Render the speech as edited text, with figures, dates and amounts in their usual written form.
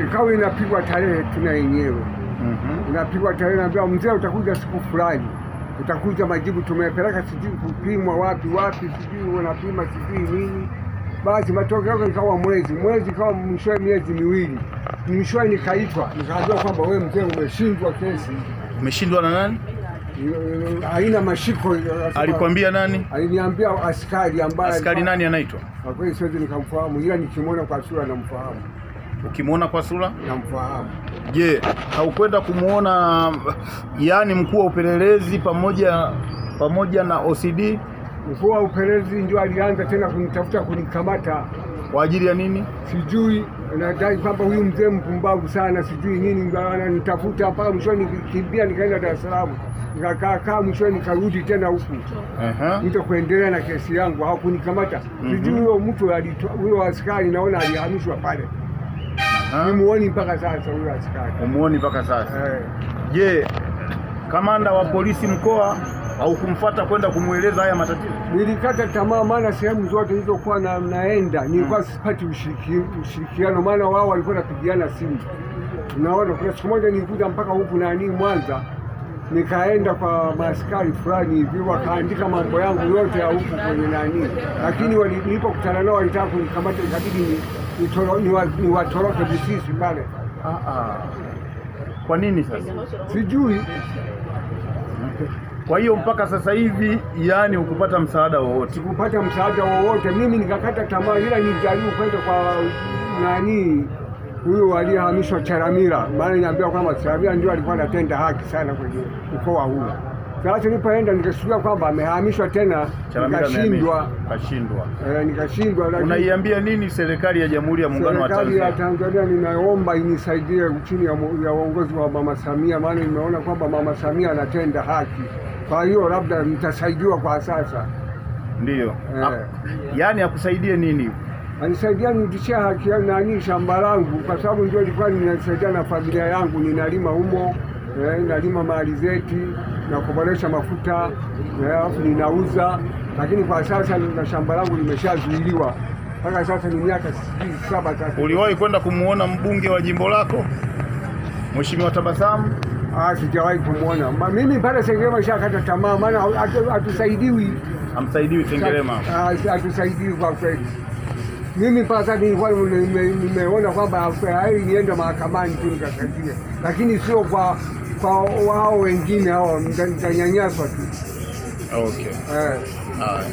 ikawa inapigwa tarehe tuna yenyewe. Inapigwa tarehe, naambia mzee utakuja siku fulani, utakuja majibu tumepeleka sijui kupimwa wapi sijui wanapima sijui nini. Basi matokeo yake ikawa mwezi ikawa mwisho miezi miwili. Mwisho nikaitwa nikaambiwa kwamba wewe mzee umeshindwa kesi. Umeshindwa na nani? Haina mashiko. Alikwambia nani? Aliniambia askari ambaye. Askari nani anaitwa? Kwa kweli siwezi nikamfahamu, ila nikimwona kwa sura namfahamu. Ukimwona kwa sura? Namfahamu. Je, haukwenda kumuona yani mkuu wa upelelezi pamoja na OCD? Mkuu wa upelelezi ndio alianza tena kunitafuta kunikamata. Kwa ajili ya nini? Sijui, nadai kwamba huyu mzee mpumbavu sana sijui nini, ananitafuta mpaka mwisho nikimbia nikaenda Dar es Salaam. Nikakaa mwisho nikarudi tena huku. Ndio kuendelea na kesi yangu, hawakunikamata. Sijui huyo mtu huyo askari naona alihamishwa pale. Nimuoni mpaka sasa huyo askari. Umuoni mpaka sasa? Je, kamanda wa polisi mkoa au kumfuata kwenda kumueleza haya matatizo? Nilikata tamaa, maana sehemu zote nilizokuwa naenda nilikuwa sipati ushirikiano, maana wao walikuwa napigiana simu. Unaona, kuna siku moja nilikuja mpaka huku Mwanza, nikaenda kwa maaskari fulani hivi wakaandika mambo yangu yote ya huku kwenye lakini nilipokutana nao walitaka kunikamata, ikabidi niwatoroke Busisi pale. Kwa nini sasa? Sijui. Kwa hiyo mpaka sasa hivi yani hukupata msaada wowote? Sikupata msaada wowote. Mimi nikakata tamaa, ila nilijaribu kwenda kwa huyo aliyehamishwa Charamira, maana niambiwa kwamba Charamira ndio alikuwa anatenda haki sana kwenye mkoa huu. Sasa nilipoenda nikasikia kwamba amehamishwa tena, nikashindwa. Nikashindwa. Unaiambia nini serikali ya Jamhuri ya Muungano wa Tanzania? Serikali ya Tanzania ninaomba inisaidie chini ya uongozi wa Mama Samia, maana nimeona kwamba Mama Samia anatenda haki. Kwa hiyo labda nitasaidiwa kwa sasa. Ndio. Yaani akusaidie nini? Anisaidia nirudishie haki yangu shamba langu, kwa sababu ndio ilikuwa ninasaidia na familia yangu, ninalima humo, nalima mali zeti na kuboresha mafuta, alafu ninauza, lakini kwa sasa na shamba langu limeshazuiliwa. Mpaka sasa ni miaka 7 sasa. Uliwahi kwenda kumuona mbunge wa jimbo lako Mheshimiwa Tabasamu? Sijawahi kumuona. Mimi pale Sengerema shakata tamaa, maana hatusaidiwi. Hamsaidiwi Sengerema? Hatusaidiwi kwa kweli. Mimi pasa nilikuwa nimeona kwamba heri niende mahakamani tu nikasaidia, lakini sio kwa wao wengine hao, nitanyanyaswa tu. Okay.